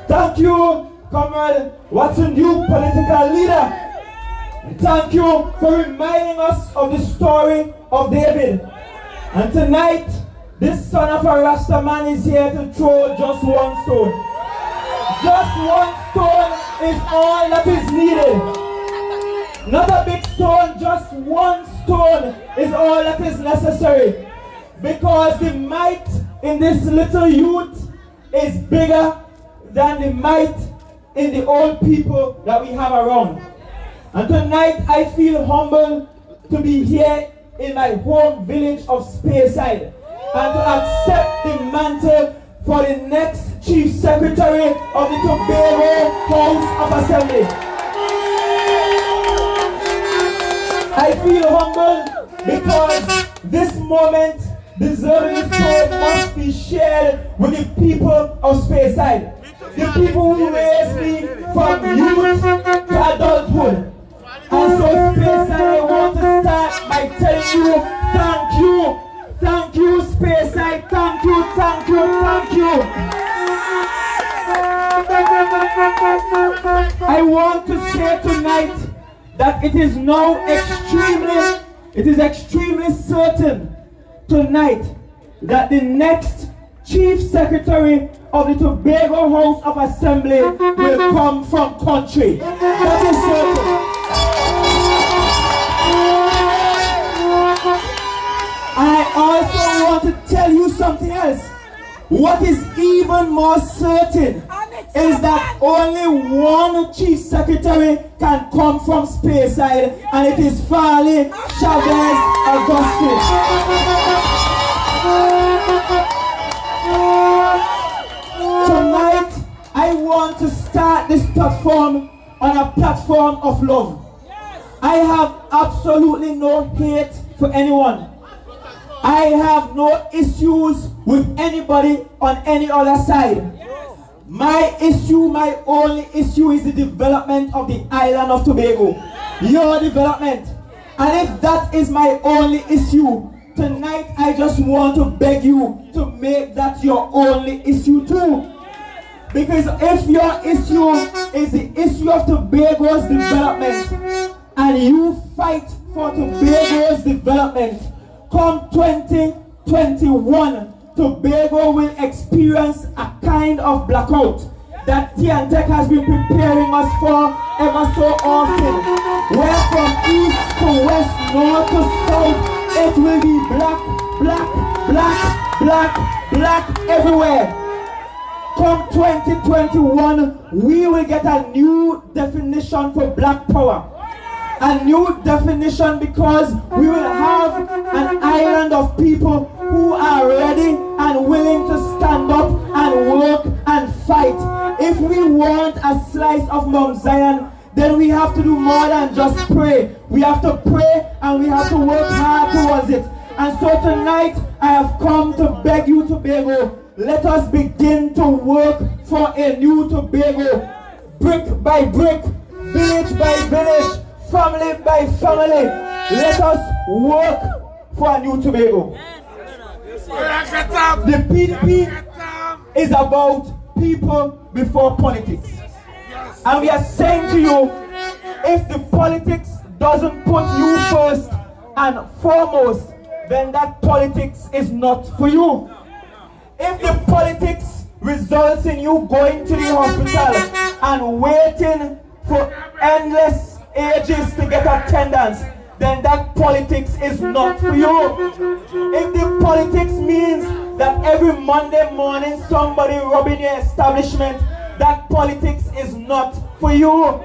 Thank you, Comrade Watson Duke, political leader. Thank you for reminding us of the story of David. And tonight, this son of a Rasta man is here to throw just one stone. Just one stone is all that is needed. Not a big stone, just one stone is all that is necessary. Because the might in this little youth is bigger than the might in the old people that we have around. And tonight I feel humbled to be here in my home village of Speyside and to accept the mantle for the next Chief Secretary of the Tobago House of Assembly. I feel humbled because this moment deserving so must be shared with the people of Speyside. The people who raised me from youth to adulthood. And so Speyside, I want to start by telling you, thank you, Speyside, thank you. I want to say tonight that it is now extremely certain tonight that the next Chief Secretary of the Tobago House of Assembly will come from country. That is certain. I also want to tell you something else. What is even more certain is that only one Chief Secretary can come from Speyside, and it is Farley, Chavez, Augustine. Tonight, I want to start this platform on a platform of love. I have absolutely no hate for anyone. I have no issues with anybody on any other side. My only issue is the development of the island of Tobago. Your development. And if that is my only issue, tonight I just want to beg you to make that your only issue too. Because if your issue is the issue of Tobago's development, and you fight for Tobago's development, come 2021, Tobago will experience a kind of blackout that Tiantec has been preparing us for ever so often. Where from east to west, north to south, it will be black everywhere. Come 2021, we will get a new definition for black power. A new definition because we will have an island of people who are ready and willing to stand up and work and fight. If we want a slice of Mount Zion, then we have to do more than just pray. We have to pray and we have to work hard towards it. And so tonight, I have come to beg you, Tobago, let us begin to work for a new Tobago. Brick by brick, village by village, family by family, let us work for a new Tobago. The PDP is about people before politics. And we are saying to you, if the politics doesn't put you first and foremost, then that politics is not for you. If the politics results in you going to the hospital and waiting for endless ages to get attendance, then that politics is not for you. If the politics means that every Monday morning somebody robbing your establishment, that politics is not for you.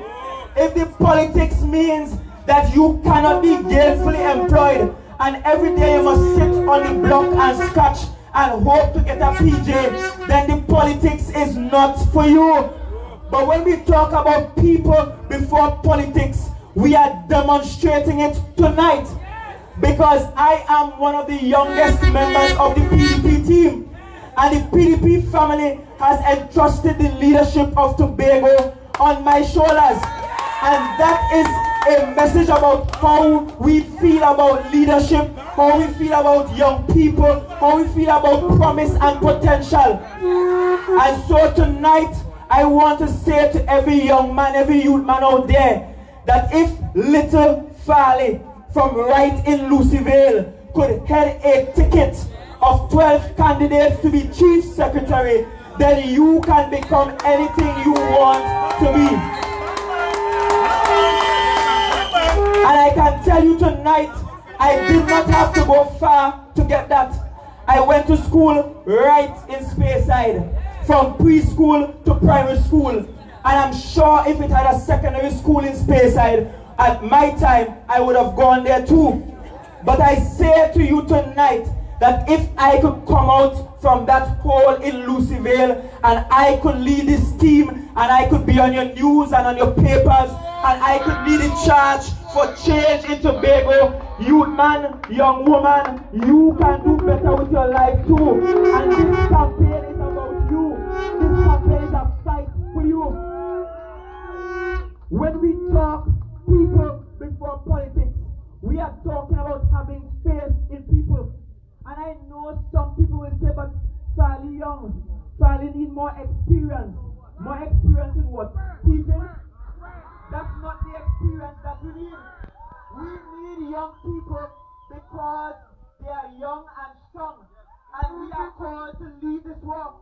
If the politics means that you cannot be gainfully employed and every day you must sit on the block and scratch and hope to get a PJ, then the politics is not for you. But when we talk about people before politics, we are demonstrating it tonight. Because I am one of the youngest members of the PDP team. And the PDP family has entrusted the leadership of Tobago on my shoulders. And that is a message about how we feel about leadership, how we feel about young people, how we feel about promise and potential. And so tonight, I want to say to every young man, every youth man out there, that if little Farley from right in Lucyvale could head a ticket of 12 candidates to be chief secretary, then you can become anything you want to be. And I can tell you tonight, I did not have to go far to get that. I went to school right in Speyside, from preschool to primary school. And I'm sure if it had a secondary school in Speyside, at my time, I would have gone there too. But I say to you tonight, that if I could come out from that hole in Lucyvale and I could lead this team and I could be on your news and on your papers and I could lead in charge for change in Tobago, youth man, young woman, you can do better with your life too. And this campaign is about you. This campaign is a fight for you. When we talk people before politics, we are talking about having faith in people. And I know some people will say, but Farley young, Farley need more experience. More experience in what? Stephen? That's not the experience that we need. We need young people because they are young and strong. And we are called to lead this war.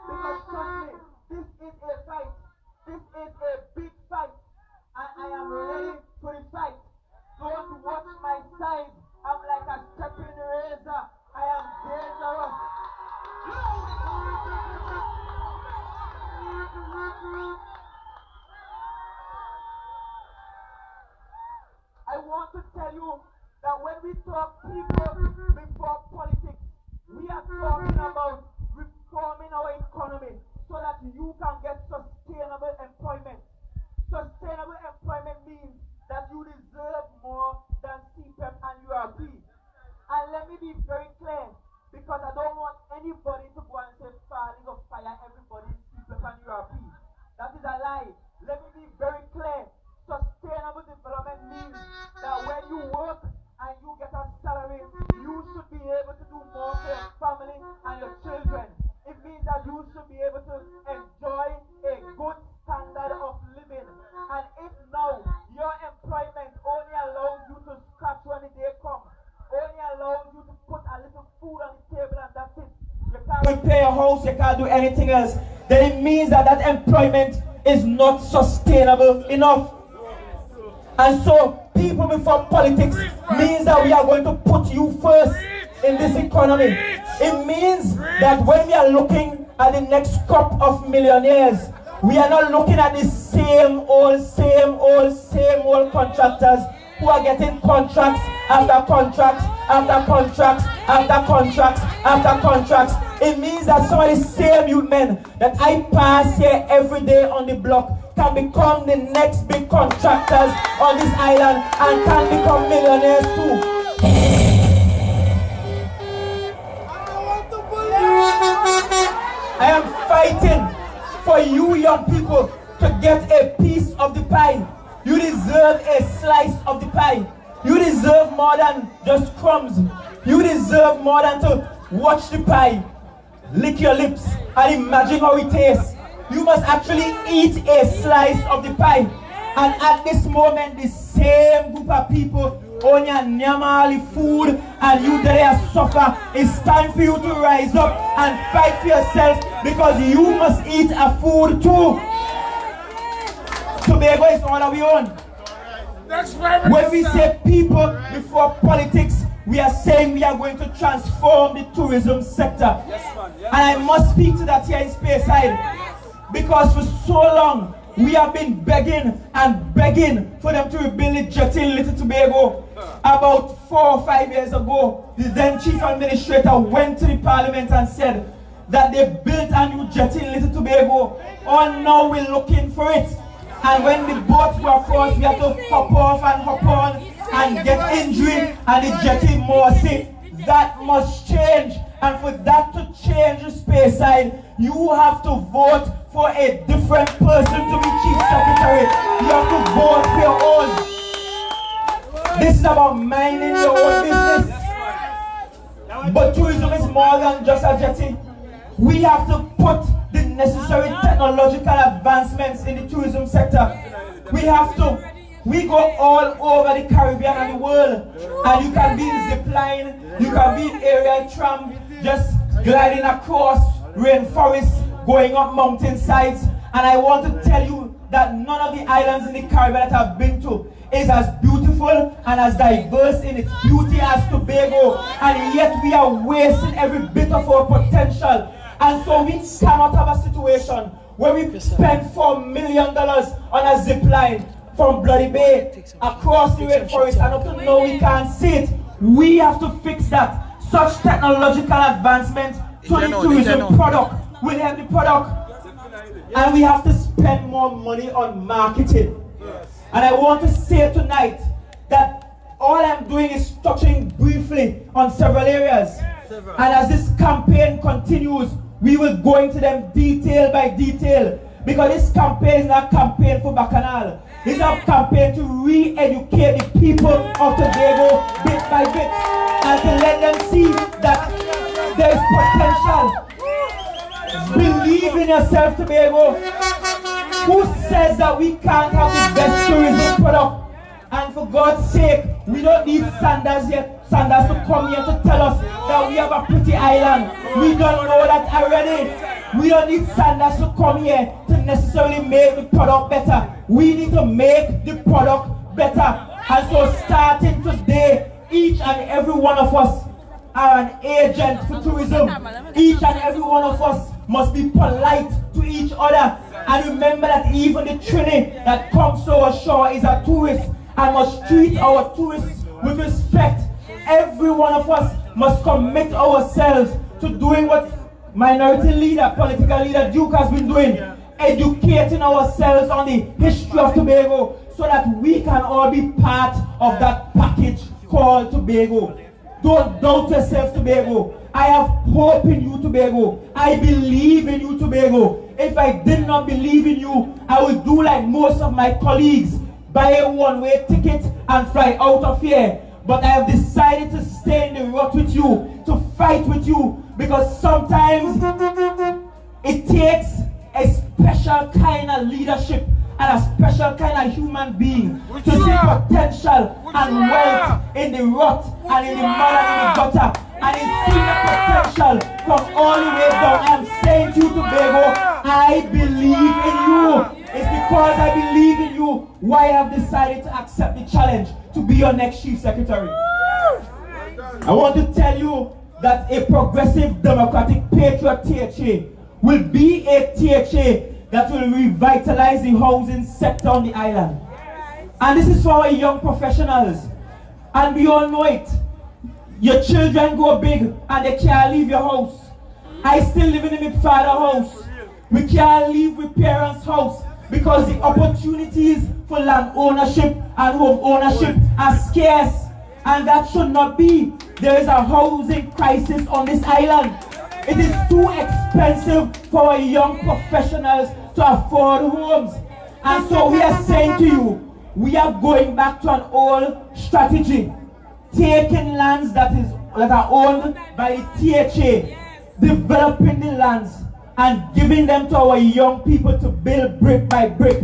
Because trust me, this is a fight. This is a big fight. And I am ready for the fight. Don't watch my size. I'm like a stepping razor. I am dangerous. I want to tell you that when we talk people before politics, we are talking about reforming our economy so that you can get sustainable employment. Sustainable employment means that you deserve more than CPEP and URP. And let me be very clear, because I don't want anybody to go and say Farley or fire everybody in CPEP and URP. That is a lie. Let me be very clear. Sustainable development means that when you work and you get a salary, you should be able to do more for your family and your children. It means that you should be able to enjoy a good standard of living. And if now your employment only allows you to scratch when the day comes, only allows you to put a little food on the table and that's it, you can't repair your house, you can't do anything else, then it means that that employment is not sustainable enough. And so people before politics means that we are going to put you first in this economy. It means that when we are looking at the next crop of millionaires, we are not looking at the same old contractors who are getting contracts after contracts after contracts after contracts after contracts. It means that some of the same youth men that I pass here every day on the block can become the next big contractors on this island and can become millionaires too. I am fighting for you young people to get a piece of the pie. You deserve a slice of the pie. You deserve more than just crumbs. You deserve more than to watch the pie, lick your lips, and imagine how it tastes. You must actually eat a slice of the pie. And at this moment, the same group of people own your nyama food, and you there suffer. It's time for you to rise up and fight for yourself, because you must eat a food too. Tobago is all that we own. When we say people before politics, we are saying we are going to transform the tourism sector. And I must speak to that here in Speyside, because for so long we have been begging and begging for them to rebuild the jetty in Little Tobago. About 4 or 5 years ago, the then chief administrator went to the parliament and said that they built a new jetty in Little Tobago. Oh, now we're looking for it. And when the boats were crossed, we had to hop off and hop on and get injured, and the jetty more safe. That must change. And for that to change in Speyside, you have to vote for a different person to be chief secretary. You have to vote for your own. This is about minding your own business. But tourism is more than just a jetty. We have to put the necessary technological advancements in the tourism sector. We go all over the Caribbean and the world, and you can be in zip line, you can be in aerial tram, just gliding across rainforests, going up mountainsides. And I want to tell you that none of the islands in the Caribbean that I've been to is as beautiful and as diverse in its beauty as Tobago, and yet we are wasting every bit of our potential. And so we cannot have a situation where we spend $4 million on a zip line from Bloody Bay across the rainforest, and up to now we can't see it. We have to fix that. Such technological advancement to the tourism product will help the product, and we have to spend more money on marketing. And I want to say tonight that all I'm doing is touching briefly on several areas. And as this campaign continues, we will go into them detail by detail, because this campaign is not a campaign for Bacchanal. It's a campaign to re-educate the people of Tobago bit by bit, and to let them see that there is potential. Believe in yourself, Tobago. Who says that we can't have the best tourism product? And for God's sake, we don't need Sanders to come here to tell us that we have a pretty island. We don't know that already. We don't need Sanders to come here to necessarily make the product better. We need to make the product better. And so starting today, each and every one of us are an agent for tourism. Each and every one of us must be polite to each other. And remember that even the Trini that comes to our shore is a tourist, and must treat our tourists with respect. Every one of us must commit ourselves to doing what minority leader, political leader Duke has been doing, educating ourselves on the history of Tobago, so that we can all be part of that package called Tobago. Don't doubt yourself, Tobago. I have hope in you, Tobago. I believe in you, Tobago. If I did not believe in you, I would do like most of my colleagues, buy a one-way ticket and fly out of here. But I have decided to stay in the rut with you, to fight with you, because sometimes it takes a special kind of leadership and a special kind of human being to see potential and wealth in the rut and in the mud and in the gutter, and in seeing the potential from all the way down. I am saying to you, Tobago, I believe in you. It's because I believe in you why I have decided to accept the challenge to be your next chief secretary. I want to tell you that a progressive, democratic, patriot THA will be a THA that will revitalize the housing sector on the island. And this is for our young professionals. And we all know it. Your children grow big and they can't leave your house. I still live in my father's house. We can't leave with parents' house because the opportunities for land ownership and home ownership are scarce. And that should not be. There is a housing crisis on this island. It is too expensive for our young professionals to afford homes. And so we are saying to you, we are going back to an old strategy. Taking lands that are owned by the THA, developing the lands and giving them to our young people to build brick by brick.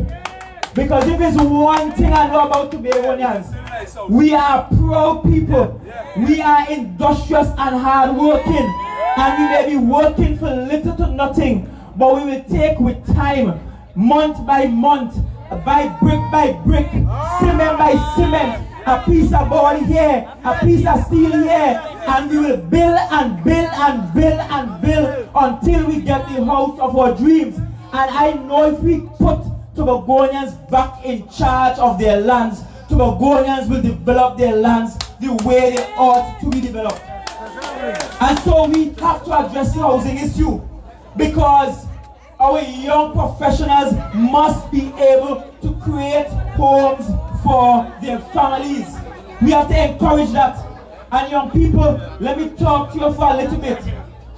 Because if there's one thing I know about Tobagonians, we are proud people. We are industrious and hardworking. And we may be working for little to nothing, but we will take with time, month by month, by brick, cement by cement, a piece of board here, a piece of steel here, and we will build and build and build and build until we get the house of our dreams. And I know if we put Tobagonians back in charge of their lands, Tobagonians will develop their lands the way they ought to be developed. And so we have to address the housing issue, because our young professionals must be able to create homes for their families. We have to encourage that. And young people, let me talk to you for a little bit.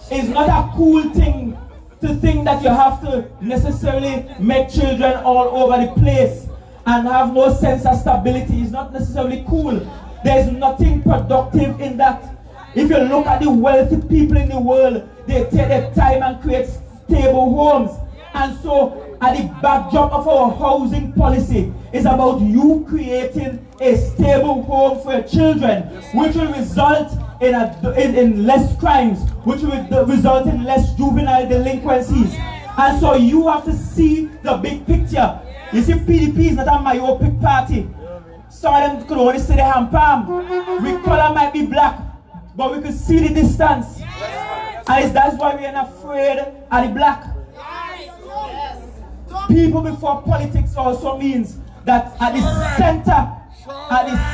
It's not a cool thing to think that you have to necessarily make children all over the place and have no sense of stability. It's not necessarily cool. There's nothing productive in that. If you look at the wealthy people in the world, they take their time and create stable homes. And so, at the backdrop of our housing policy is about you creating a stable home for your children, which will result in less crimes, which will result in less juvenile delinquencies. And so you have to see the big picture. You see, PDP is not a myopic party. Some of them could only see the hand palm. We color might be black, but we could see the distance. And that's why we are not afraid of the black. People before politics also means that at the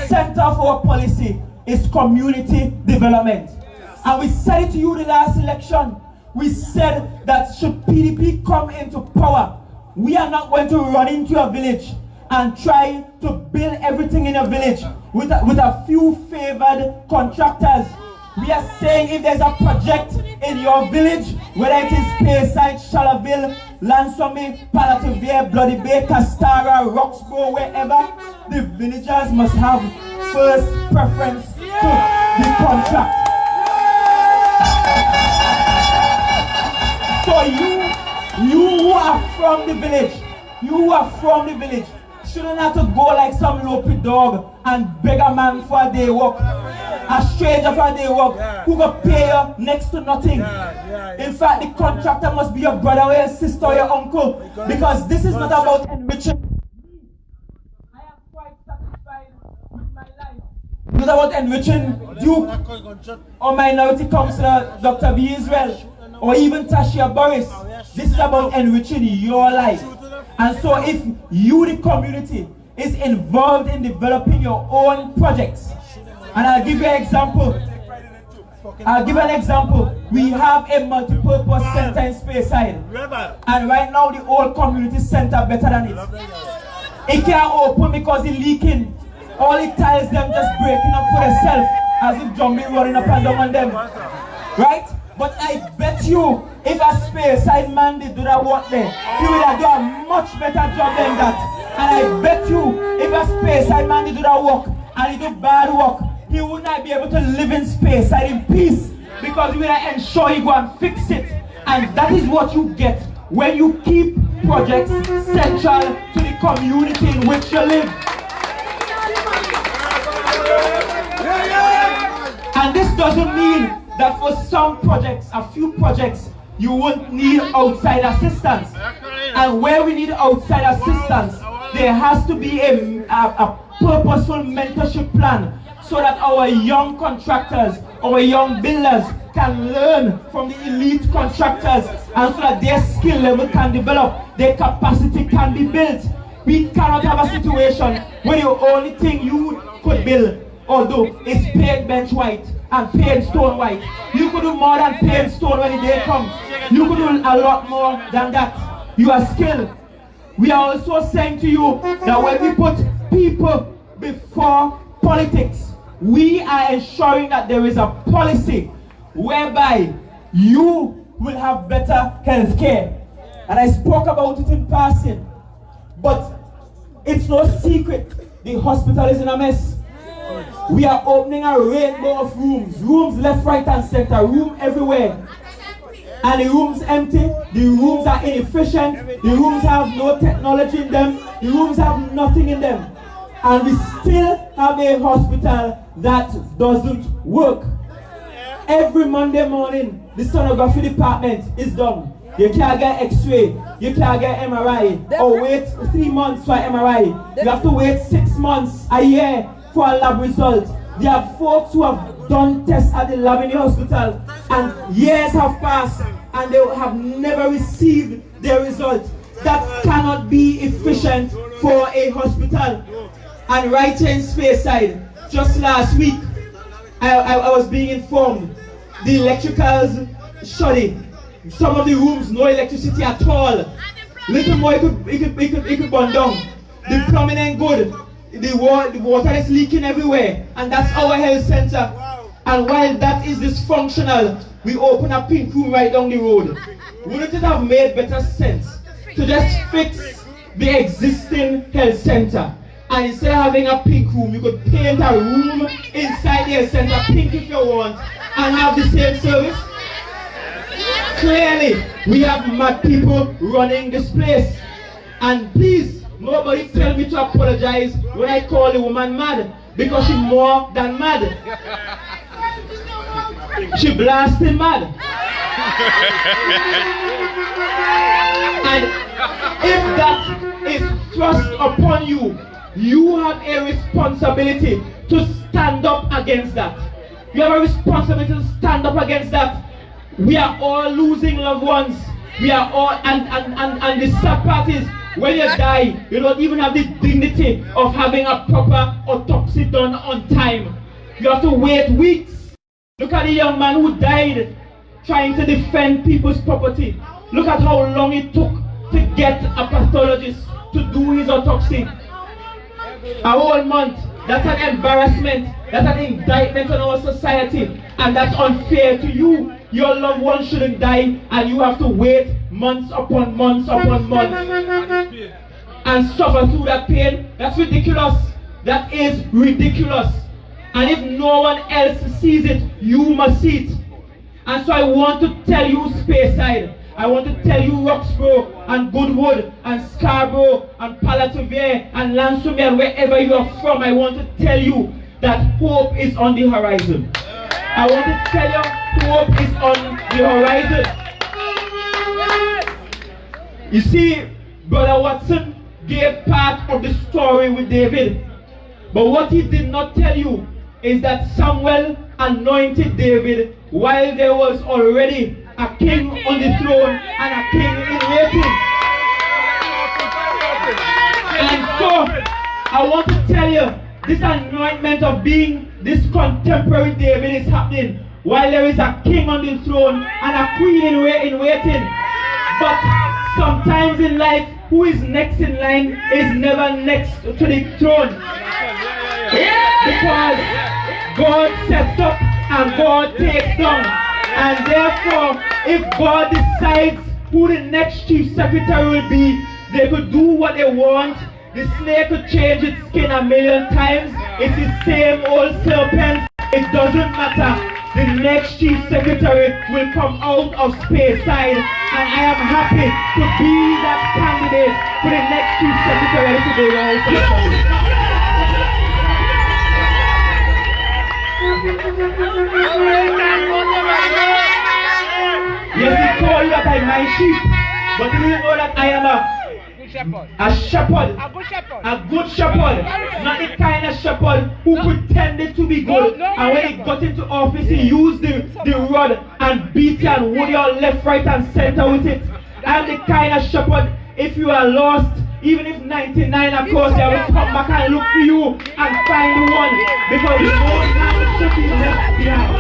center of our policy is community development. And we said it to you the last election. We said that should PDP come into power, we are not going to run into a village and try to build everything in a village with a few favored contractors. We are saying if there's a project in your village, whether it is Speyside, Chavez, Lucyvale, Farley, Bloody Bay, Castara, Roxborough, wherever, the villagers must have first preference to the contract. So you who are from the village, shouldn't have to go like some loopy dog and beg a man for a day work, a stranger for a day work, who will pay you next to nothing. In fact, the contractor must be your brother or your sister or your uncle, because this is not about enriching. I am quite satisfied with my life. It's not about enriching Duke or Minority Councillor Dr. B. Israel or even Tashia Boris. This is about enriching your life. And so if you, the community, is involved in developing your own projects, and I'll give you an example. We have a multi-purpose center in Speyside, and right now the old community center better than it. It can't open because it's leaking. All it tiles them just breaking up for itself, as if zombie running up and down on them. Right? But I bet you, if a Speyside man did do that work there, he would have done a much better job than that. And I bet you, if a Speyside man did do that work, and he do bad work, he would not be able to live in Speyside in peace, because we will ensure he go and fix it. And that is what you get when you keep projects central to the community in which you live. And this doesn't mean that for some projects, a few projects, you won't need outside assistance. And where we need outside assistance, there has to be a purposeful mentorship plan, so that our young contractors, our young builders can learn from the elite contractors, and so that their skill level can develop, their capacity can be built. We cannot have a situation where the only thing you could build or do is paint bench white and paint stone white. You could do more than paint stone when the day comes. You could do a lot more than that. You are skilled. We are also saying to you that when we put people before politics, we are ensuring that there is a policy whereby you will have better health care. And I spoke about it in passing, but it's no secret the hospital is in a mess. We are opening a rainbow of rooms left, right and center, room everywhere. And the rooms empty, the rooms are inefficient, the rooms have no technology in them, the rooms have nothing in them. And we still have a hospital that doesn't work. Every Monday morning, the sonography department is done. You can't get X-ray, you can't get MRI, or wait 3 months for MRI. You have to wait 6 months, a year for a lab result. There are folks who have done tests at the lab in the hospital, and years have passed, and they have never received their result. That cannot be efficient for a hospital. And right here in Speyside, just last week, I was being informed, the electricals shoddy. Some of the rooms, no electricity at all. Little more, it could burn down. The plumbing ain't good. The water is leaking everywhere. And that's our health center. And while that is dysfunctional, we open a pink room right down the road. Wouldn't it have made better sense to just fix the existing health center? And instead of having a pink room, you could paint a room inside the health center pink if you want, and have the same service. clearly we have mad people running this place. And please, nobody tell me to apologize when I call the woman mad, because she's more than mad. She blasting mad. And if that is thrust upon you, you have a responsibility to stand up against that. You have a responsibility to stand up against that. We are all losing loved ones. We are all, and the sad part is, when you die, you don't even have the dignity of having a proper autopsy done on time. You have to wait weeks. Look at the young man who died trying to defend people's property. Look at how long it took to get a pathologist to do his autopsy. A whole month. That's an embarrassment. That's an indictment on our society. And that's unfair to you. Your loved one shouldn't die and you have to wait months upon months upon months and suffer through that pain. That's ridiculous. That is ridiculous. And if no one else sees it, you must see it. And so I want to tell you, Speyside, I want to tell you, Roxborough and Goodwood and Scarborough and Palatavere and Lansome and wherever you are from, I want to tell you that hope is on the horizon. I want to tell you, hope is on the horizon. You see, Brother Watson gave part of the story with David. But what he did not tell you is that Samuel anointed David while there was already a king on the throne and a king in waiting. And so, I want to tell you, this anointment of being this contemporary David is happening while there is a king on the throne and a queen in waiting. But sometimes in life, who is next in line is never next to the throne. Because God sets up and God takes down. And therefore, if God decides who the next chief secretary will be, they could do what they want. The snake could change its skin a million times. It's the same old serpent. It doesn't matter. The next chief secretary will come out of Speyside, and I am happy to be that candidate for the next chief secretary today. Yes, he told you that I'm my sheep, but do you know that I am a shepherd, a good shepherd, not the kind of shepherd who pretended to be good, and when he got into office he used the rod and beat you and would you left, right and center with it. I'm the kind of shepherd, if you are lost, even if 99 of course I will come back and look for you and find the one, because the most time should be left behind.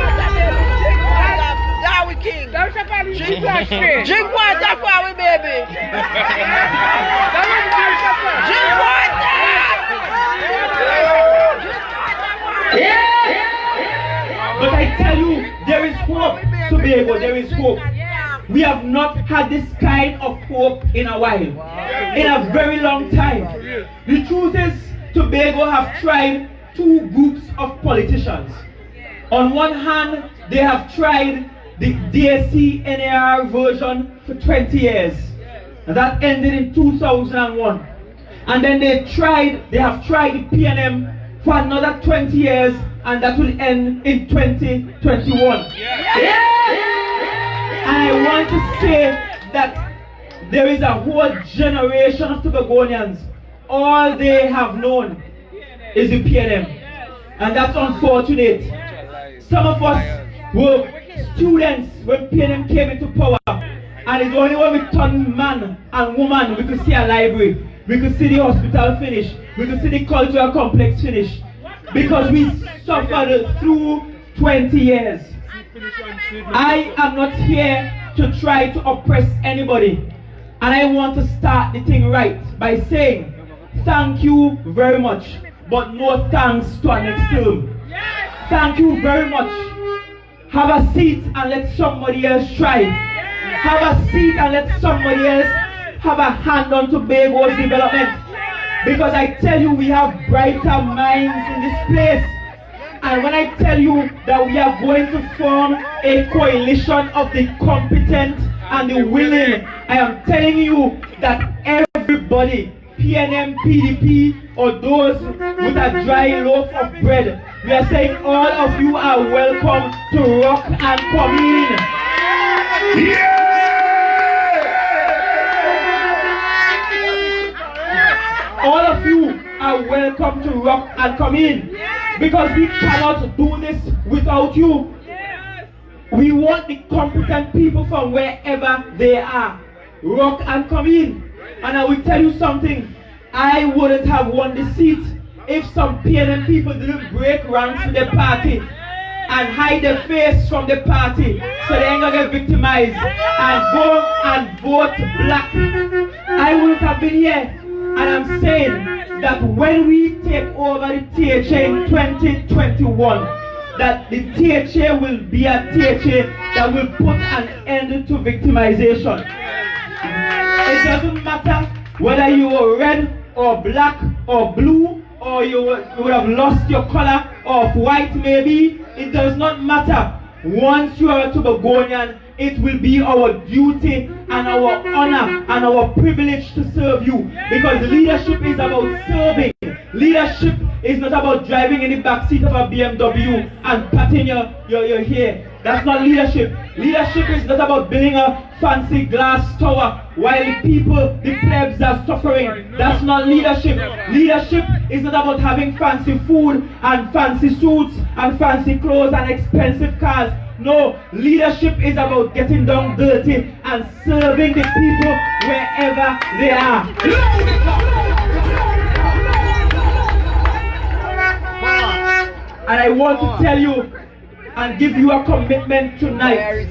King. Drink water for we, baby. Drink water. But I tell you, there is hope, Tobago, there is hope. We have not had this kind of hope in a while, in a very long time. The truth is, Tobago have tried two groups of politicians. On one hand, they have tried the DSC NAR version for 20 years. And that ended in 2001. And then they have tried the PNM for another 20 years, and that will end in 2021. And I want to say that there is a whole generation of Tobagonians. All they have known is the PNM. And that's unfortunate. Some of us were students when PNM came into power, and it's only when we turned man and woman we could see a library, we could see the hospital finish, we could see the cultural complex finish, because we suffered through 20 years. I am not here to try to oppress anybody, and I want to start the thing right by saying thank you very much, but no thanks to our next term. Thank you very much. Have a seat and let somebody else try. Have a seat and let somebody else have a hand on Tobago's development. Because I tell you, we have brighter minds in this place. And when I tell you that we are going to form a coalition of the competent and the willing. I am telling you that everybody, PNM, PDP, or those with a dry loaf of bread, we are saying all of you are welcome to rock and come in. Yeah! All of you are welcome to rock and come in, because we cannot do this without you. We want the competent people from wherever they are. Rock and come in. And I will tell you something, I wouldn't have won the seat if some PNM people didn't break ranks with the party and hide their face from the party so they ain't gonna get victimized and go and vote black. I wouldn't have been here. And I'm saying that when we take over the THA in 2021, that the THA will be a THA that will put an end to victimization. It doesn't matter whether you are red or black or blue, or you would have lost your color, or white maybe. It does not matter. Once you are a Tobagonian, it will be our duty and our honor and our privilege to serve you, because leadership is about serving. Leadership is not about driving in the backseat of a BMW and patting your hair. That's not leadership. Leadership is not about building a fancy glass tower while the people, the plebs, are suffering. That's not leadership. Leadership is not about having fancy food and fancy suits and fancy clothes and expensive cars. No, leadership is about getting down dirty and serving the people wherever they are. And I want to tell you and give you a commitment tonight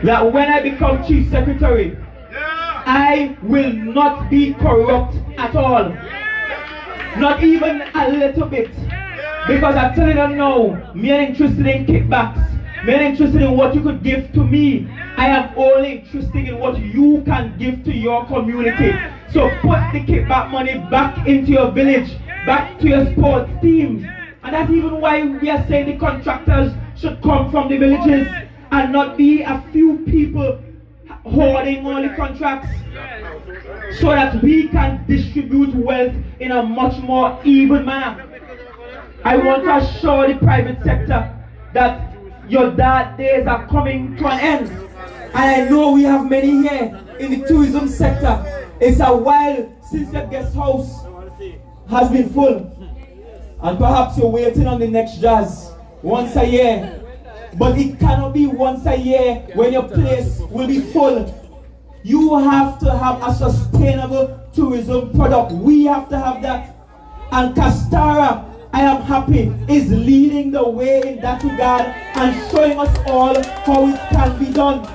that when I become Chief Secretary, I will not be corrupt at all. Not even a little bit. Because I tell you that now, me ain't interested in kickbacks. Me ain't interested in what you could give to me. I am only interested in what you can give to your community. So put the kickback money back into your village, back to your sports teams. And that's even why we are saying the contractors should come from the villages and not be a few people hoarding all the contracts, so that we can distribute wealth in a much more even manner. I want to assure the private sector that your dark days are coming to an end. And I know we have many here in the tourism sector. It's a while since the guest house has been full. And perhaps you're waiting on the next jazz once a year. But it cannot be once a year when your place will be full. You have to have a sustainable tourism product. We have to have that. And Castara, I am happy, is leading the way in that regard and showing us all how it can be done.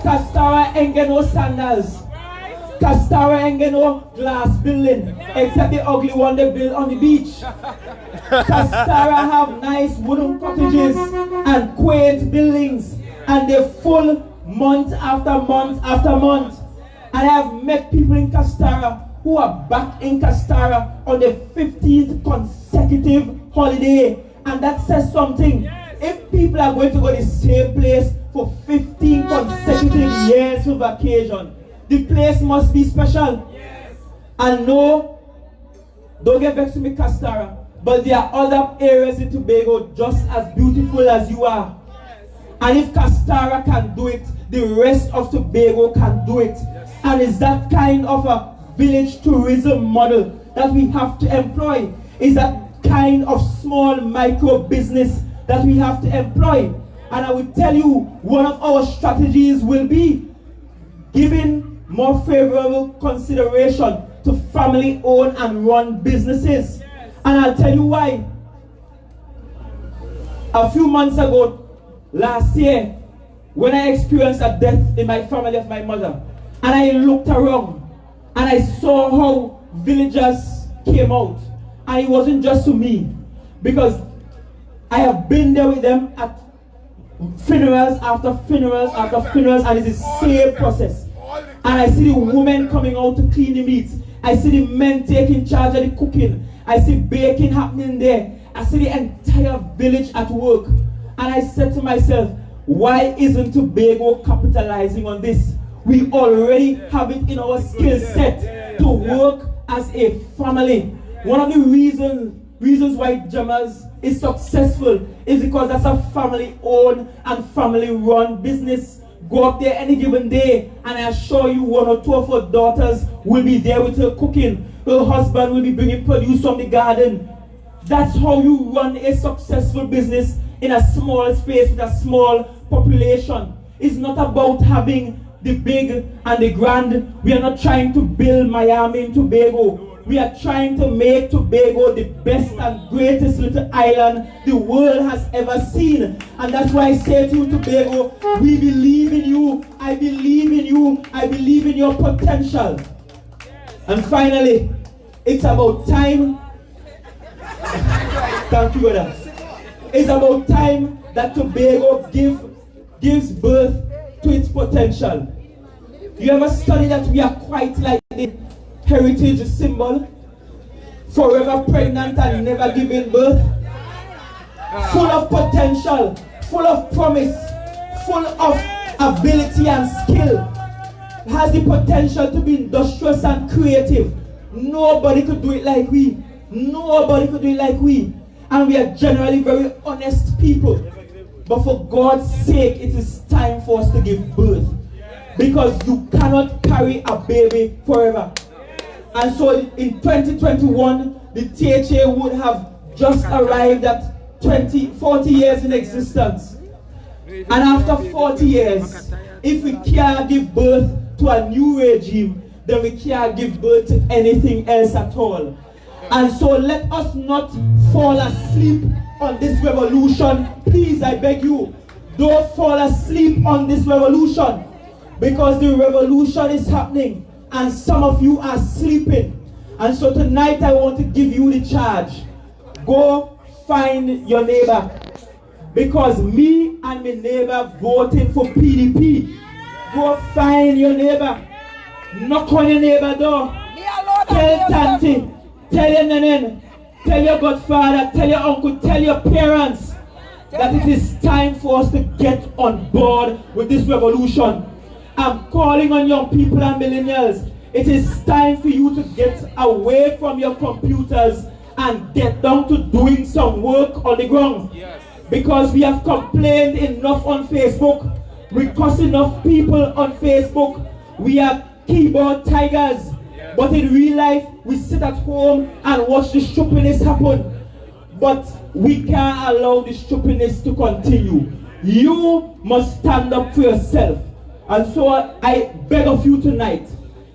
Castara ain't get no sandals. Castara ain't get no glass building, except the ugly one they build on the beach. Castara have nice wooden cottages and quaint buildings, and they're full month after month after month. And I have met people in Castara who are back in Castara on the 15th consecutive holiday, and that says something. If people are going to go to the same place for 15 consecutive years for vacation, the place must be special. And no, don't get vexed with me, Castara, but there are other areas in Tobago just as beautiful as you are. And if Castara can do it, the rest of Tobago can do it. And it's that kind of a village tourism model that we have to employ. Is that kind of small micro business that we have to employ. And I will tell you, one of our strategies will be giving more favorable consideration to family-owned and run businesses. And I'll tell you why. A few months ago, last year, when I experienced a death in my family of my mother, and I looked around, and I saw how villagers came out. And it wasn't just to me, because I have been there with them at funerals after funerals after funerals, and it's the same process. And I see the women coming out to clean the meat. I see the men taking charge of the cooking. I see baking happening there. I see the entire village at work. And I said to myself, why isn't Tobago capitalizing on this? We already have it in our skill set to work as a family. One of the reasons why Jammers is successful is because that's a family-owned and family-run business. Go up there any given day, and I assure you one or two of her daughters will be there with her cooking. Her husband will be bringing produce from the garden. That's how you run a successful business in a small space with a small population. It's not about having the big and the grand. We are not trying to build Miami and Tobago. We are trying to make Tobago the best and greatest little island the world has ever seen. And that's why I say to you, Tobago, we believe in you. I believe in you. I believe in your potential. And finally, it's about time. Thank you, brother. It's about time that Tobago gives birth to its potential. You ever study that we are quite like the heritage symbol? Forever pregnant and never giving birth. Full of potential, full of promise, full of ability and skill. Has the potential to be industrious and creative. Nobody could do it like we. Nobody could do it like we. And we are generally very honest people. But for God's sake, it is time for us to give birth. Because you cannot carry a baby forever. And so in 2021, the THA would have just arrived at 40 years in existence. And after 40 years, if we can't give birth to a new regime, then we can't give birth to anything else at all. And so let us not fall asleep on this revolution. Please, I beg you, don't fall asleep on this revolution. Because the revolution is happening and some of you are sleeping. And so tonight I want to give you the charge. Go find your neighbor. Because me and my neighbor voting for PDP. Go find your neighbor. Knock on your neighbor door. Tell Tanti, tell your nenen, tell your godfather, tell your uncle, tell your parents that it is time for us to get on board with this revolution. I'm calling on young people and millennials. It is time for you to get away from your computers and get down to doing some work on the ground. Yes. Because we have complained enough on Facebook. We cuss enough people on Facebook. We are keyboard tigers. Yes. But in real life, we sit at home and watch the stupidness happen. But we can't allow the stupidness to continue. You must stand up for yourself. And so I beg of you tonight,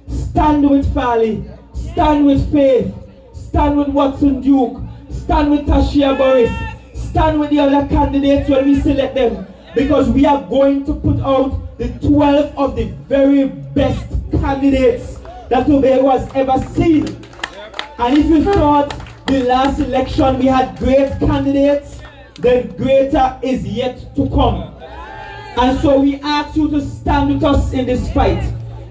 stand with Farley, stand with Faith, stand with Watson Duke, stand with Tashia Boris, stand with the other candidates when we select them. Because we are going to put out the 12 of the very best candidates that Tobago has ever seen. And if you thought the last election we had great candidates, then greater is yet to come. And so we ask you to stand with us in this fight.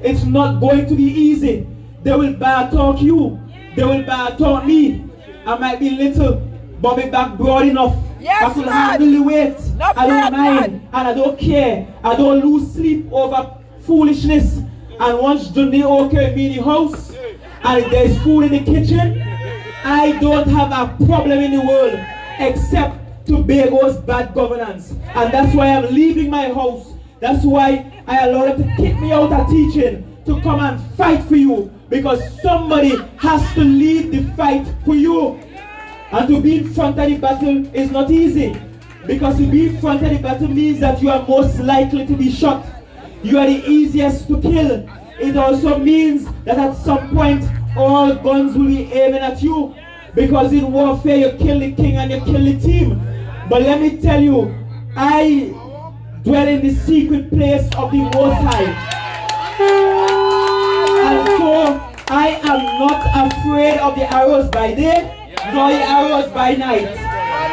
It's not going to be easy. They will bar talk you. They will bar talk me. I might be little, but my back broad enough. Yes, I could handle the weight. I don't mind, and I don't care. I don't lose sleep over foolishness. And once Johnny okay me in the house, and if there's food in the kitchen, I don't have a problem in the world except Tobago's bad governance. And that's why I'm leaving my house. That's why I allowed them to kick me out of teaching to come and fight for you. Because somebody has to lead the fight for you. And to be in front of the battle is not easy. Because to be in front of the battle means that you are most likely to be shot. You are the easiest to kill. It also means that at some point all guns will be aiming at you. Because in warfare you kill the king and you kill the team. But let me tell you, I dwell in the secret place of the Most High. And so I am not afraid of the arrows by day, nor the arrows by night.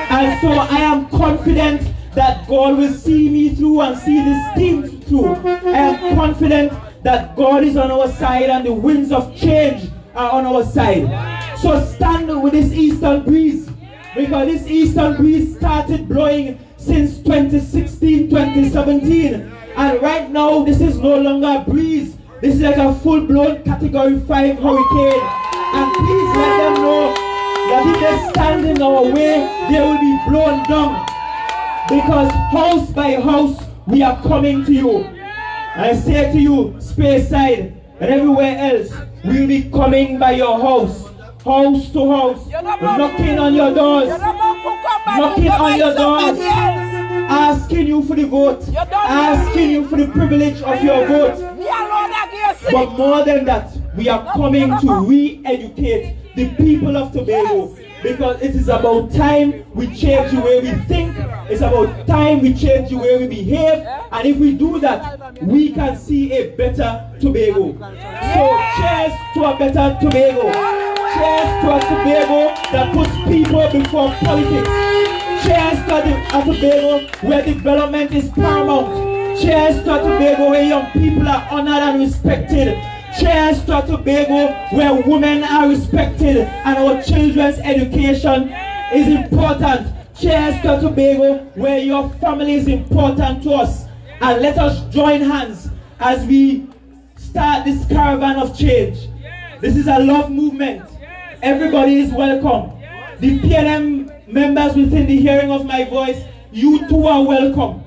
And so I am confident that God will see me through and see this team through. I am confident that God is on our side and the winds of change are on our side. So stand with this eastern breeze. Because this eastern breeze started blowing since 2016, 2017. And right now, this is no longer a breeze. This is like a full-blown Category 5 hurricane. And please let them know that if they stand in our way, they will be blown down. Because house by house, we are coming to you. And I say to you, Speyside and everywhere else, we will be coming by your house. House to house, knocking on your doors, asking you for the vote, asking you for the privilege of your vote. But more than that, we are coming to re-educate the people of Tobago, because it is about time we change the way we think. It's about time we change the way we behave, and if we do that, we can see a better Tobago. So cheers to a better Tobago. Cheers to a Tobago that puts people before politics. Cheers to a Tobago where development is paramount. Cheers to a Tobago where young people are honored and respected. Cheers to a Tobago where women are respected and our children's education is important. Cheers to a Tobago where your family is important to us. And let us join hands as we start this caravan of change. This is a love movement. Everybody is welcome. The PNM members within the hearing of my voice, you too are welcome.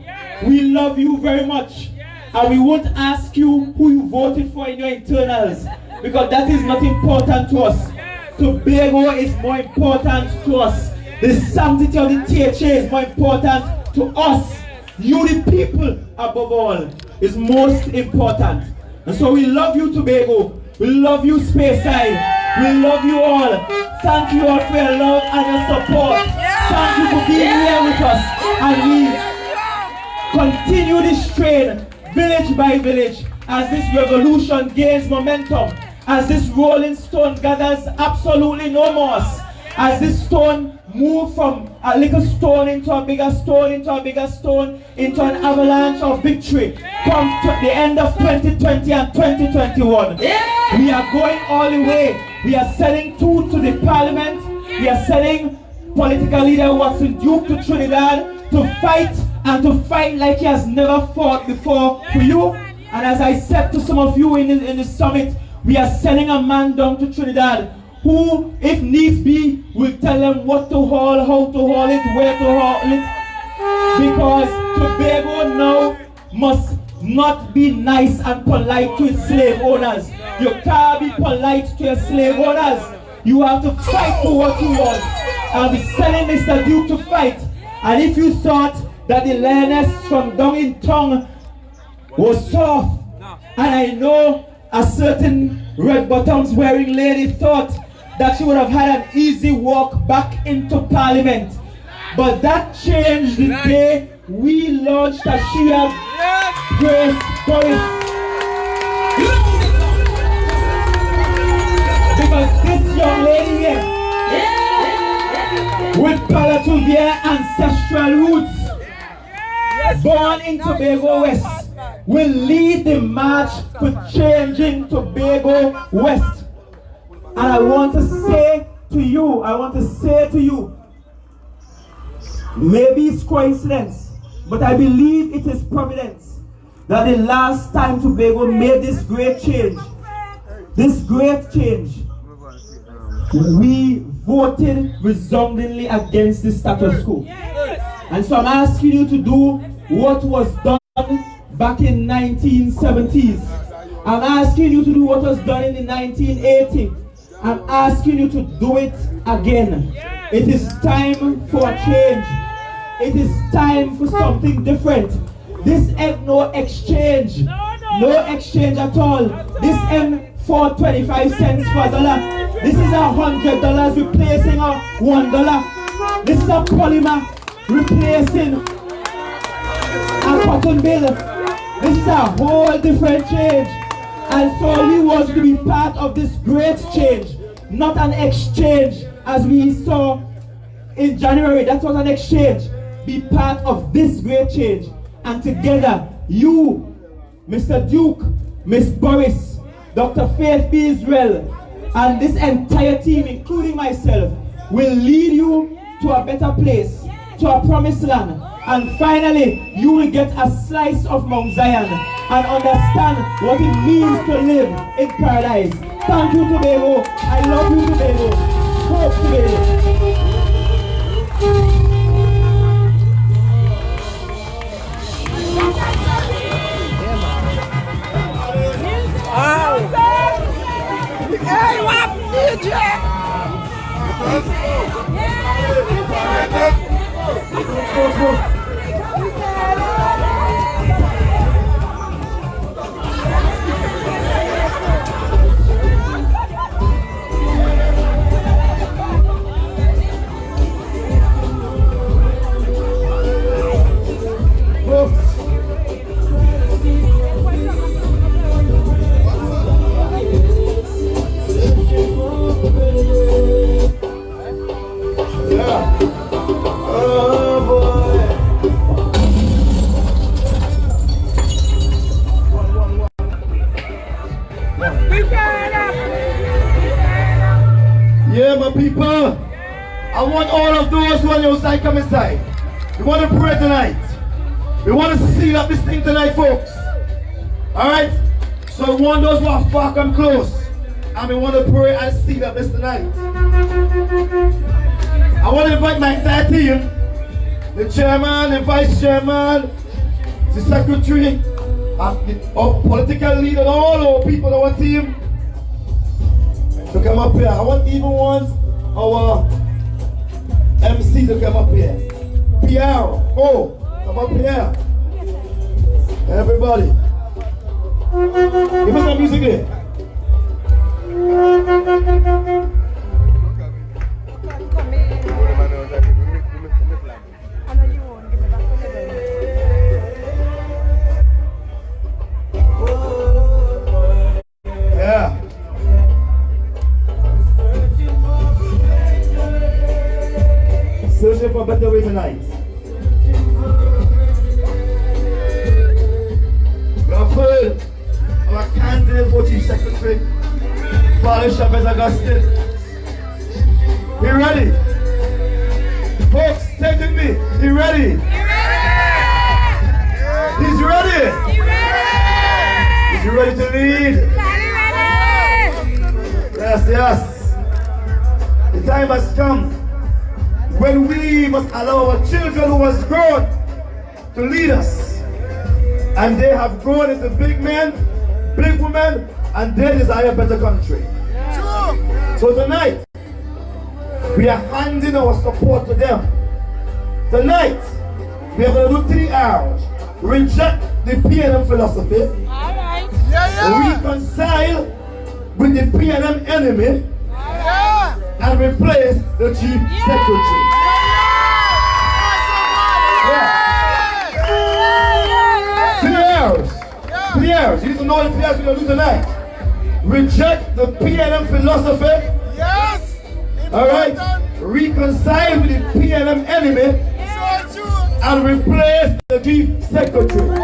We love you very much. And we won't ask you who you voted for in your internals, because that is not important to us. Tobago is more important to us. The sanctity of the THA is more important to us. You, the people, above all, is most important. And so we love you, Tobago. We love you, Speyside. We love you all. Thank you all for your love and your support. Thank you for being here with us. And we continue this train, village by village, as this revolution gains momentum, as this rolling stone gathers absolutely no more, as this stone moves from a little stone into a bigger stone, into a bigger stone, into an avalanche of victory, come to the end of 2020 and 2021. We are going all the way. We are sending two to the parliament. We are sending political leader Watson Duke to Trinidad to fight, and to fight like he has never fought before for you. And as I said to some of you in the summit, we are sending a man down to Trinidad who, if needs be, will tell them what to haul, how to haul it, where to haul it. Because Tobago now must not be nice and polite to its slave owners. You can't be polite to your slave owners. You have to fight for what you want. I'll be sending Mr. Duke to fight. And if you thought that the lioness from down in tongue was soft, and I know a certain red bottoms wearing lady thought that she would have had an easy walk back into parliament, but that changed the day we launched a Shia Grace Boris. Because this young lady here, with Palatuvier ancestral roots, born in Tobago West, will lead the march for changing Tobago West. And I want to say to you, maybe it's coincidence, but I believe it is providence, that the last time Tobago made this great change, we voted resoundingly against the status quo. And so I'm asking you to do what was done back in 1970s. I'm asking you to do what was done in the 1980s. I'm asking you to do it again. It is time for a change. It is time for something different. This ain't no exchange. No exchange at all. This ain't for 25 cents for a dollar. This is $100 replacing a $1. This is a polymer replacing a cotton bill. This is a whole different change. And so we want to be part of this great change, not an exchange as we saw in January. That was an exchange. Be part of this great change. And together, you, Mr. Duke, Miss Boris, Dr. Faith B. Israel, and this entire team, including myself, will lead you to a better place, to a promised land, And finally, you will get a slice of Mount Zion and understand what it means to live in paradise. Thank you, Tobago. I love you, Tobago. Hope, Tobago. Hey, what DJ? Yeah, my people, I want all of those who are on your side come inside. We want to pray tonight. We want to seal up this thing tonight, folks. Alright? So we want those who are far come close. And we want to pray and seal up this tonight. I want to invite my entire team. The chairman, the vice chairman, the secretary, and the political leader, and all our people on our team to come up here. I want even once our MC to come up here. PR, come up here. Everybody. Give me some music here. Yeah. Searching for a better way tonight. We have heard our candidate for Chief Secretary, Farley, Chavez, Augustine. He ready? Folks, take with me. He ready? He's ready. Is he ready to lead? Yes, yes. The time has come when we must allow our children who has grown to lead us. And they have grown into big men, big women, and they desire a better country. So tonight, we are handing our support to them. Tonight, we are going to do 3 hours. Reject the PNM philosophy. Reconcile with the PNM enemy. And replace the Chief Secretary. Yeah. 3 hours. 3 hours. You need to know the 3 hours we're going to do tonight. Reject the PNM philosophy. Yes. Alright? Reconcile with the PNM enemy. And replace the Chief Secretary.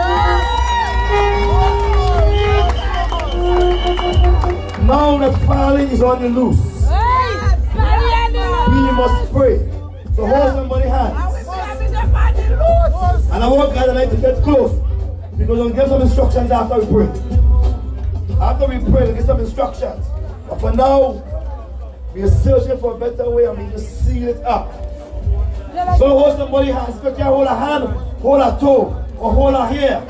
Now that Farley is on the loose, we must pray. So hold somebody's hands. And I want God tonight to get close, because we'll give some instructions after we pray. After we pray, we'll get some instructions. But for now, we are searching for a better way, and we just seal it up. So hold somebody's hands. If you can't hold a hand, hold a toe, or hold a hair.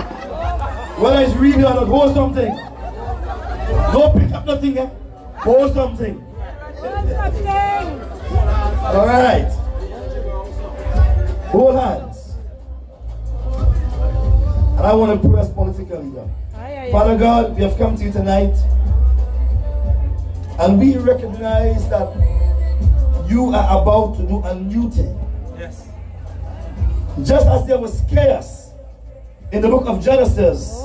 Whether it's really or not, hold something. Don't pick up nothing, eh? Hold something. All right. Hold hands. And I want to pray as political leader. Father God, we have come to you tonight, and we recognize that you are about to do a new thing. Yes. Just as there was chaos in the book of Genesis,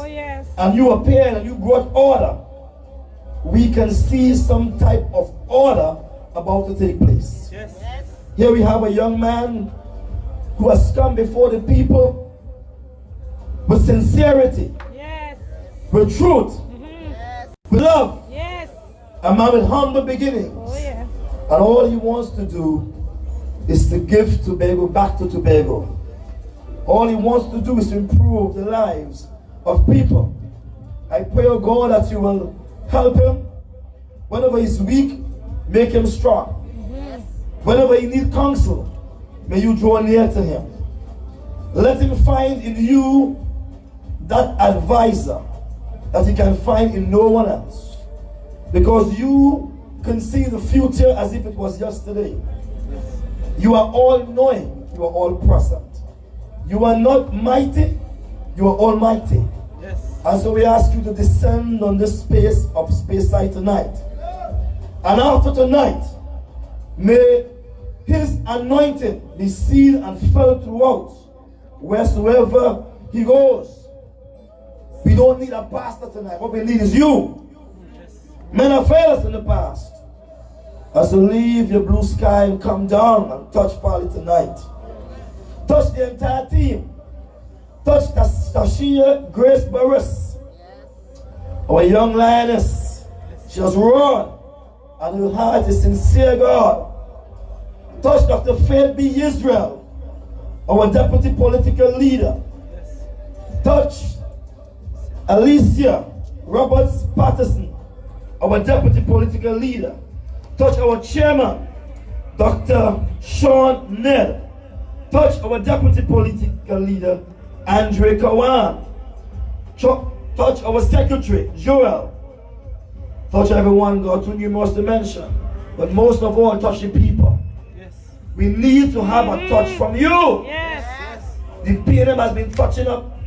and you appeared and you brought order, we can see some type of order about to take place. Yes. Here we have a young man who has come before the people with sincerity, with truth, with love, a man with humble beginnings. And all he wants to do is to give Tobago back to Tobago. All he wants to do is to improve the lives of people. I pray, oh God, that you will help him. Whenever he's weak, make him strong. Whenever he needs counsel, may you draw near to him. Let him find in you that advisor that he can find in no one else. Because you can see the future as if it was yesterday. You are all knowing, you are all present. You are not mighty, you are almighty. And so we ask you to descend on this space of Speyside tonight. And after tonight, may his anointing be seen and felt throughout, wheresoever he goes. We don't need a pastor tonight. What we need is you. Men have failed us in the past. As you leave your blue sky and come down and touch Farley tonight. Touch the entire team. Touch Tashia Grace Burris. Our young lioness. She has roared. And her heart is sincere, God. Touch Dr. Faith B. Israel, our deputy political leader. Touch Alicia Roberts Patterson, our deputy political leader. Touch our chairman, Dr. Sean Ned. Touch our deputy political leader, Andre Kawan. Touch our secretary, Joel. Touch everyone, God, too numerous to mention. But most of all, touch the people. Yes. We need to have a touch from you. Yes. The PM has been touching up,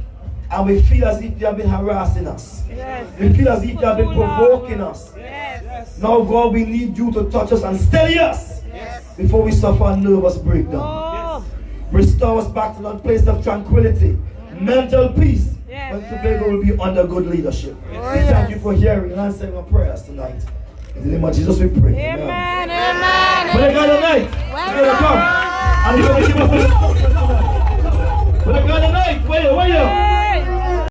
and we feel as if they have been harassing us. Yes. We feel as if they have been provoking us. Yes. Now, God, we need you to touch us and steady us before we suffer a nervous breakdown. Oh. Restore us back to that place of tranquility, mental peace, when Tobago will be under good leadership. We thank you for hearing and answering our prayers tonight. In the name of Jesus we pray. Amen. Amen. When I got tonight, you're going to come. And you're going to give us a